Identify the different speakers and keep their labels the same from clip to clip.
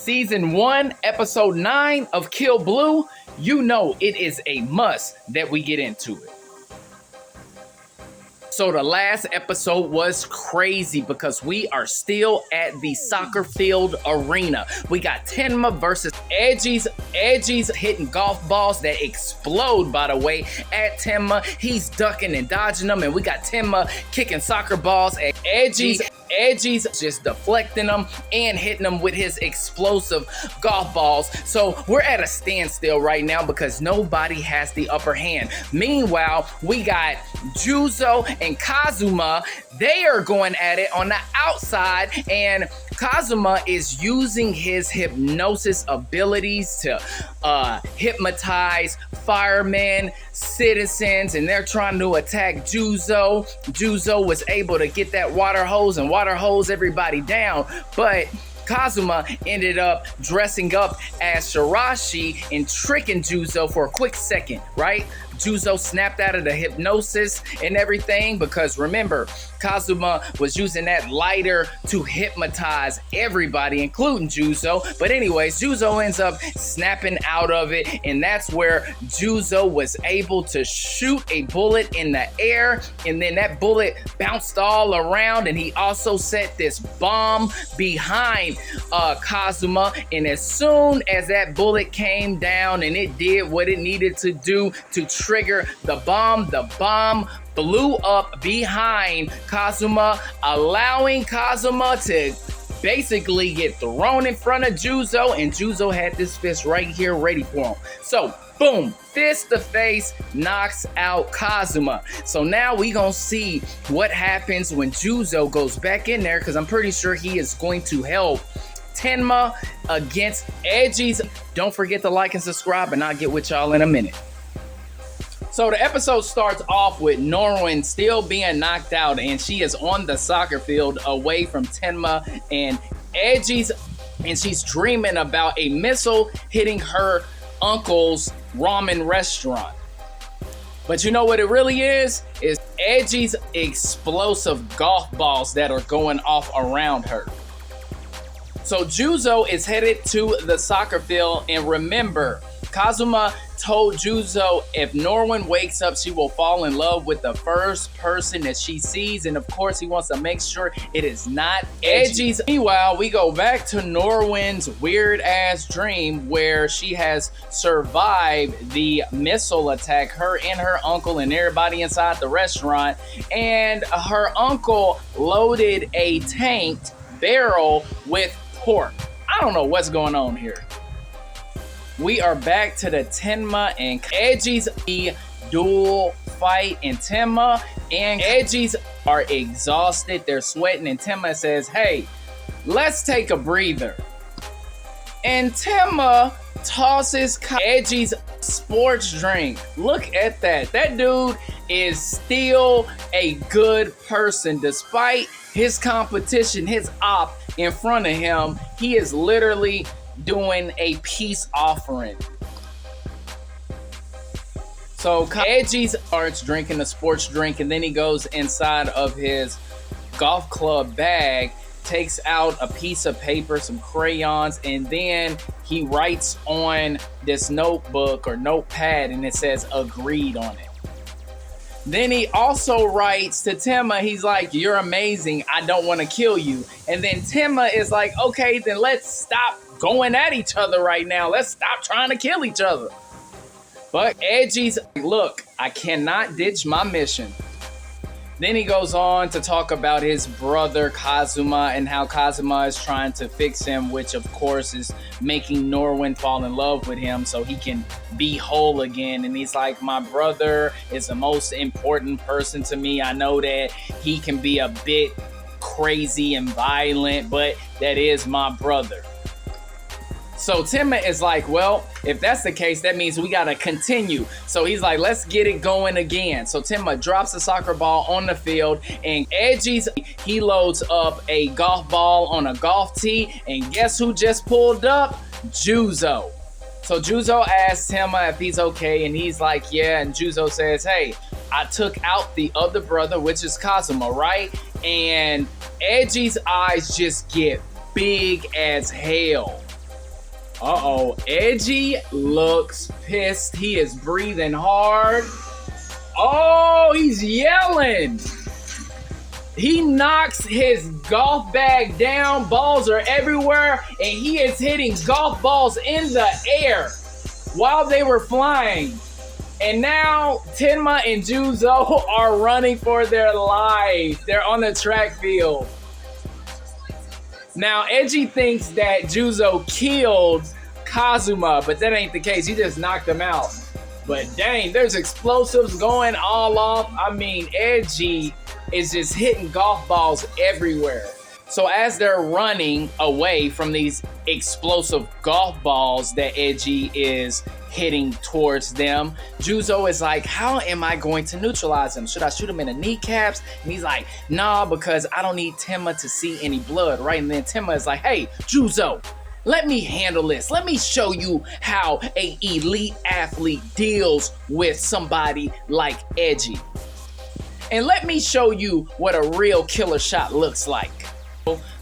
Speaker 1: Season 1, Episode 9 of Kill Blue, you know it is a must that we get into it. So the last episode was crazy because we are still at the soccer field arena. We got Tenma versus Edgy's. Edgy's hitting golf balls that explode, by the way, at Tenma. He's ducking and dodging them, and we got Tenma kicking soccer balls at Edgy's. Edgy's just deflecting them and hitting them with his explosive golf balls. So we're at a standstill right now because nobody has the upper hand. Meanwhile, we got Juzo and Kazuma. They are going at it on the outside, and Kazuma is using his hypnosis abilities to hypnotize firemen, citizens, and they're trying to attack Juzo. Juzo was able to get that water hose and water hose everybody down, but Kazuma ended up dressing up as Shirashi and tricking Juzo for a quick second, right? Juzo snapped out of the hypnosis and everything because remember, Kazuma was using that lighter to hypnotize everybody, including Juzo. But anyways, Juzo ends up snapping out of it, and that's where Juzo was able to shoot a bullet in the air, and then that bullet bounced all around, and he also set this bomb behind Kazuma, and as soon as that bullet came down and it did what it needed to do to trigger the bomb blew up behind Kazuma, allowing Kazuma to basically get thrown in front of Juzo, and Juzo had this fist right here ready for him. So, boom, fist to face, knocks out Kazuma. So now we gonna see what happens when Juzo goes back in there, because I'm pretty sure he is going to help Tenma against Edgy's. Don't forget to like and subscribe, and I'll get with y'all in a minute. So the episode starts off with Norwin still being knocked out, and she is on the soccer field away from Tenma and Edgy's, and she's dreaming about a missile hitting her uncle's ramen restaurant. But you know what it really is Edgy's explosive golf balls that are going off around her. So Juzo is headed to the soccer field, and remember, Kazuma told Juzo if Norwin wakes up, she will fall in love with the first person that she sees, and of course he wants to make sure it is not Edgy's. Meanwhile, we go back to Norwin's weird ass dream where she has survived the missile attack, her and her uncle and everybody inside the restaurant, and her uncle loaded a tanked barrel with pork. I don't know what's going on here. We are back to the Tenma and Edgy's duel fight, and Tenma and Edgy's are exhausted. They're sweating, and Tenma says, hey, let's take a breather. And Tenma tosses Edgy's sports drink. Look at that. That dude is still a good person. Despite his competition, his op in front of him, he is literally doing a peace offering. So Edgy starts drinking a sports drink, and then he goes inside of his golf club bag, takes out a piece of paper, some crayons, and then he writes on this notebook or notepad, and it says agreed on it. Then he also writes to Tenma, he's like, you're amazing, I don't want to kill you. And then Tenma is like, okay, then let's stop going at each other right now. Let's stop trying to kill each other. But Edgy's like, look, I cannot ditch my mission. Then he goes on to talk about his brother Kazuma and how Kazuma is trying to fix him, which of course is making Norwin fall in love with him so he can be whole again. And he's like, my brother is the most important person to me. I know that he can be a bit crazy and violent, but that is my brother. So Tenma is like, well, if that's the case, that means we gotta continue. So he's like, let's get it going again. So Tenma drops the soccer ball on the field, and Edgy's, he loads up a golf ball on a golf tee, and guess who just pulled up? Juzo. So Juzo asks Tenma if he's okay, and he's like, yeah, and Juzo says, hey, I took out the other brother, which is Kazuma, right? And Edgy's eyes just get big as hell. Uh-oh. Edgy looks pissed. He is breathing hard. Oh, he's yelling. He knocks his golf bag down. Balls are everywhere. And he is hitting golf balls in the air while they were flying. And now Tenma and Juzo are running for their life. They're on the track field. Now, Edgy thinks that Juzo killed Kazuma, but that ain't the case. He just knocked him out. But dang, there's explosives going all off. I mean, Edgy is just hitting golf balls everywhere. So as they're running away from these explosive golf balls that Edgy is hitting towards them, Juzo is like, how am I going to neutralize him? Should I shoot him in the kneecaps? And he's like, nah, because I don't need Tenma to see any blood, right? And then Tenma is like, hey, Juzo, let me handle this. Let me show you how an elite athlete deals with somebody like Edgy. And let me show you what a real killer shot looks like.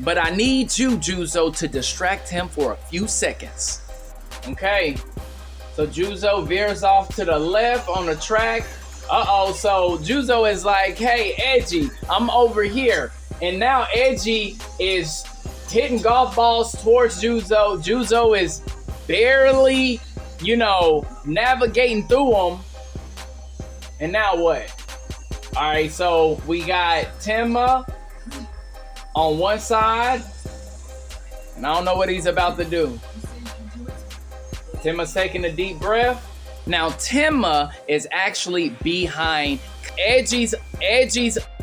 Speaker 1: But I need you, Juzo, to distract him for a few seconds. Okay. So Juzo veers off to the left on the track. Uh-oh. So Juzo is like, hey, Edgy, I'm over here. And now Edgy is hitting golf balls towards Juzo. Juzo is barely, navigating through them. And now what? All right, so we got Tenma on one side, and I don't know what he's about to do. Tenma's taking a deep breath. Now Tenma is actually behind Edgy's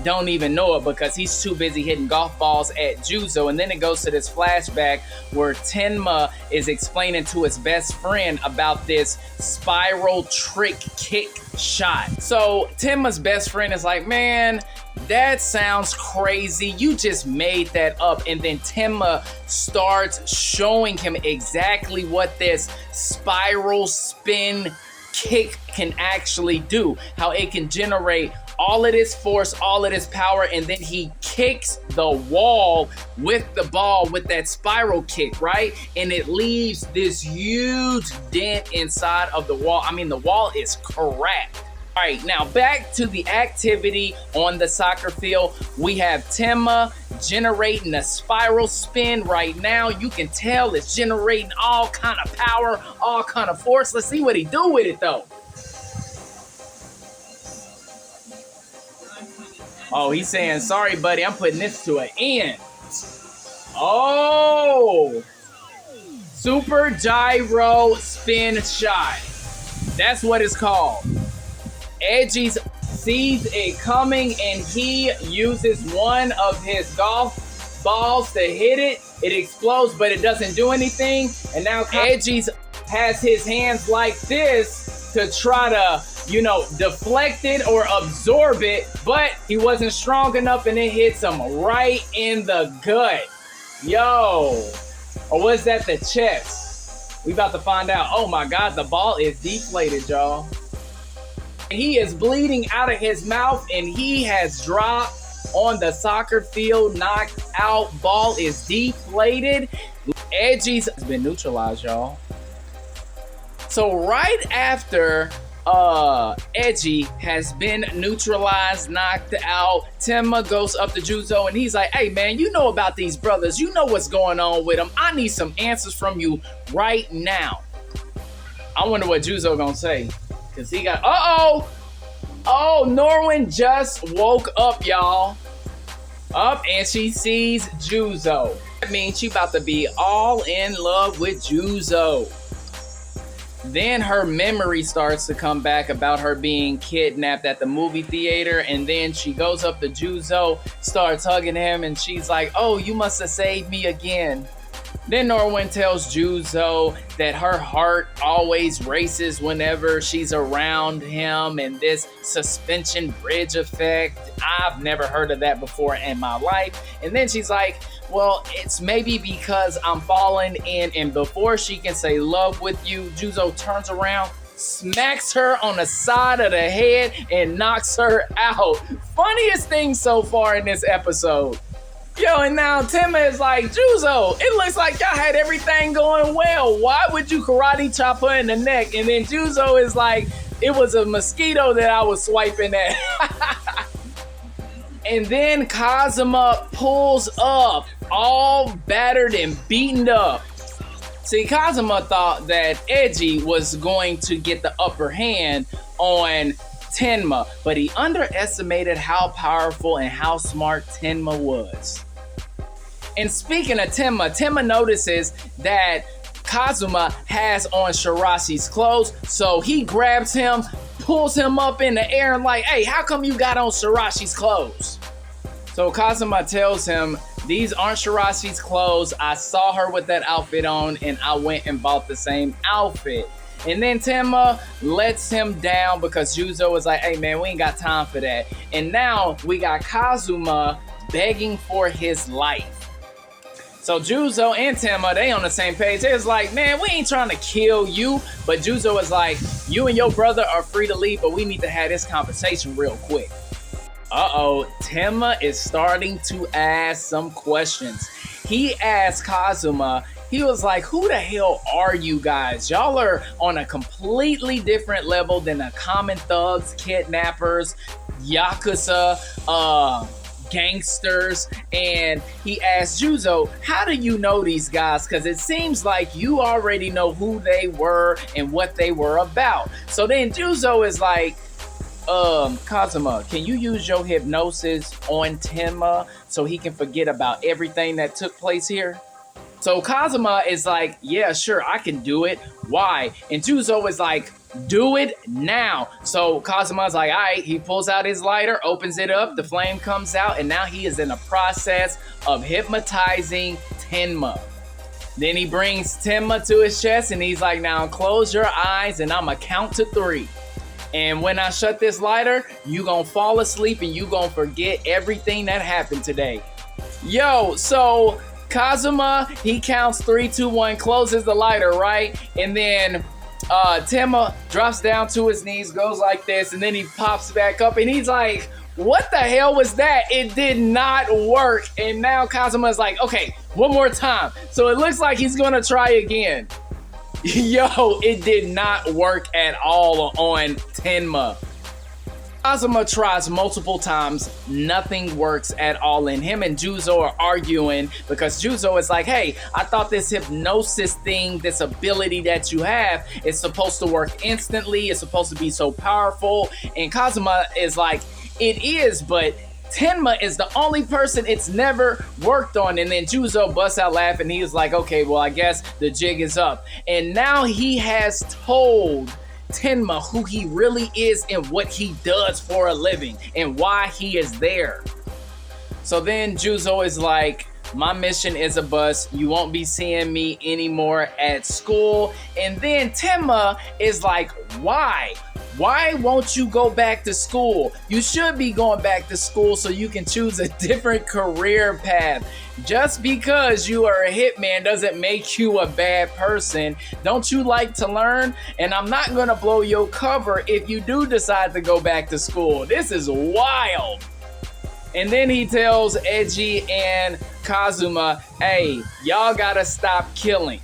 Speaker 1: don't even know it because he's too busy hitting golf balls at Juzo. And then it goes to this flashback where Tenma is explaining to his best friend about this spiral trick kick shot. So Tenma's best friend is like, man, that sounds crazy. You just made that up. And then Tenma starts showing him exactly what this spiral spin kick can actually do, how it can generate all of this force, all of this power, and then he kicks the wall with the ball with that spiral kick, right? And it leaves this huge dent inside of the wall. I mean, the wall is cracked. All right, now back to the activity on the soccer field. We have Tenma generating a spiral spin right now. You can tell it's generating all kind of power, all kind of force. Let's see what he do with it though. Oh, he's saying, sorry, buddy, I'm putting this to an end. Oh, super gyro spin shot. That's what it's called. Edgy sees it coming and he uses one of his golf balls to hit it. It explodes, but it doesn't do anything. And now Edgy has his hands like this to try to, deflect it or absorb it, but he wasn't strong enough and it hits him right in the gut. Yo, or was that the chest? We about to find out. Oh my God, the ball is deflated, y'all. He is bleeding out of his mouth and he has dropped on the soccer field, knocked out. Ball is deflated. Edgy's been neutralized, y'all. So right after Edgy has been neutralized, knocked out, Tenma goes up to Juzo and he's like, hey man, you know about these brothers. You know what's going on with them. I need some answers from you right now. I wonder what Juzo gonna say. Cause he got, oh, Norwin just woke up, y'all. Up and she sees Juzo. That means she about to be all in love with Juzo. Then her memory starts to come back about her being kidnapped at the movie theater. And then she goes up to Juzo, starts hugging him, and she's like, oh, you must have saved me again. Then Norwin tells Juzo that her heart always races whenever she's around him, and this suspension bridge effect, I've never heard of that before in my life. And then she's like, well, it's maybe because I'm falling in. And before she can say love with you, Juzo turns around, smacks her on the side of the head, and knocks her out. Funniest thing so far in this episode. Yo, and now Tenma is like, Juzo, it looks like y'all had everything going well. Why would you karate chop her in the neck? And then Juzo is like, it was a mosquito that I was swiping at. And then Kazuma pulls up, all battered and beaten up. See, Kazuma thought that Eiji was going to get the upper hand on Tenma, but he underestimated how powerful and how smart Tenma was. And speaking of Tenma notices that Kazuma has on Shirashi's clothes, so he grabs him, pulls him up in the air and like, hey, how come you got on Shirashi's clothes? So Kazuma tells him, these aren't Shirashi's clothes. I saw her with that outfit on and I went and bought the same outfit. And then Tenma lets him down because Juzo is like, hey man, we ain't got time for that. And now we got Kazuma begging for his life. So Juzo and Tenma, they on the same page. They was like, man, we ain't trying to kill you. But Juzo is like, you and your brother are free to leave, but we need to have this conversation real quick. Uh-oh, Tenma is starting to ask some questions. He asked Kazuma, he was like, who the hell are you guys? Y'all are on a completely different level than the common thugs, kidnappers, yakuza, gangsters. And he asked Juzo, how do you know these guys? Because it seems like you already know who they were and what they were about. So then Juzo is like, Kazuma, can you use your hypnosis on Tenma so he can forget about everything that took place here? So Kazuma is like, yeah, sure, I can do it. Why? And Juzo is like, do it now. So Kazuma's like, all right, he pulls out his lighter, opens it up, the flame comes out, and now he is in the process of hypnotizing Tenma. Then he brings Tenma to his chest and he's like, now close your eyes and I'm gonna count to 3. And when I shut this lighter, you gonna fall asleep and you gonna forget everything that happened today. Yo, so Kazuma, he counts 3, 2, 1, closes the lighter, right? And then Tenma drops down to his knees, goes like this, and then he pops back up and he's like, what the hell was that? It did not work. And now Kazuma is like, okay, one more time. So it looks like he's gonna try again. Yo, it did not work at all on Tenma. Kazuma tries multiple times, nothing works at all, and him and Juzo are arguing because Juzo is like, hey, I thought this hypnosis thing, this ability that you have is supposed to work instantly, it's supposed to be so powerful, and Kazuma is like, it is, but Tenma is the only person it's never worked on. And then Juzo busts out laughing. He was like, okay, well, I guess the jig is up. And now he has told Tenma who he really is and what he does for a living and why he is there. So then Juzo is like, my mission is a bust. You won't be seeing me anymore at school. And then Tenma is like, why? Why won't you go back to school? You should be going back to school so you can choose a different career path. Just because you are a hitman doesn't make you a bad person. Don't you like to learn? And I'm not gonna blow your cover if you do decide to go back to school. This is wild. And then he tells Eiji and Kazuma, hey, y'all gotta stop killing.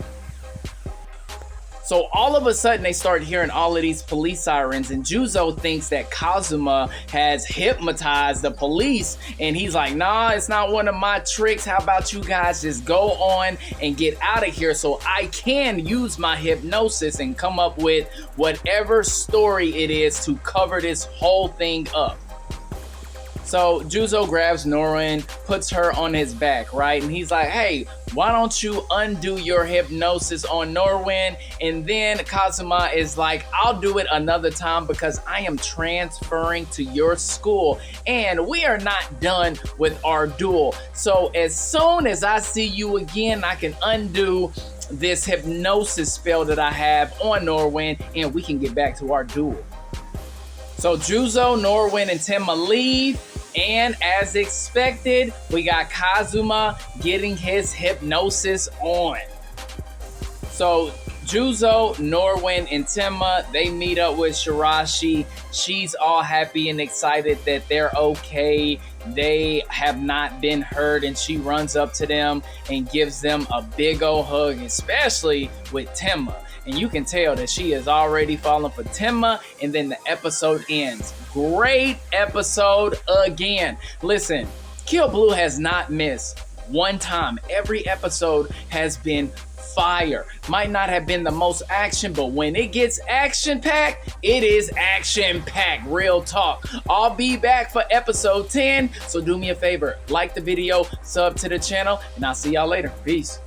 Speaker 1: So all of a sudden they start hearing all of these police sirens and Juzo thinks that Kazuma has hypnotized the police and he's like, nah, it's not one of my tricks. How about you guys just go on and get out of here so I can use my hypnosis and come up with whatever story it is to cover this whole thing up. So Juzo grabs Norwin, puts her on his back, right? And he's like, hey, why don't you undo your hypnosis on Norwin? And then Kazuma is like, I'll do it another time because I am transferring to your school and we are not done with our duel. So as soon as I see you again, I can undo this hypnosis spell that I have on Norwin and we can get back to our duel. So Juzo, Norwin, and Tenma leave. And as expected, we got Kazuma getting his hypnosis on. So Juzo, Norwin, and Tenma, they meet up with Shirashi. She's all happy and excited that they're okay. they have not been heard, and she runs up to them and gives them a big old hug, especially with Tenma. And you can tell that she is already falling for Tenma, and then the episode ends. Great episode again. Listen, Kill Blue has not missed one time. Every episode has been fire. Might not have been the most action, but when it gets action-packed, it is action-packed. Real talk. I'll be back for episode 10, so do me a favor. Like the video, sub to the channel, and I'll see y'all later. Peace.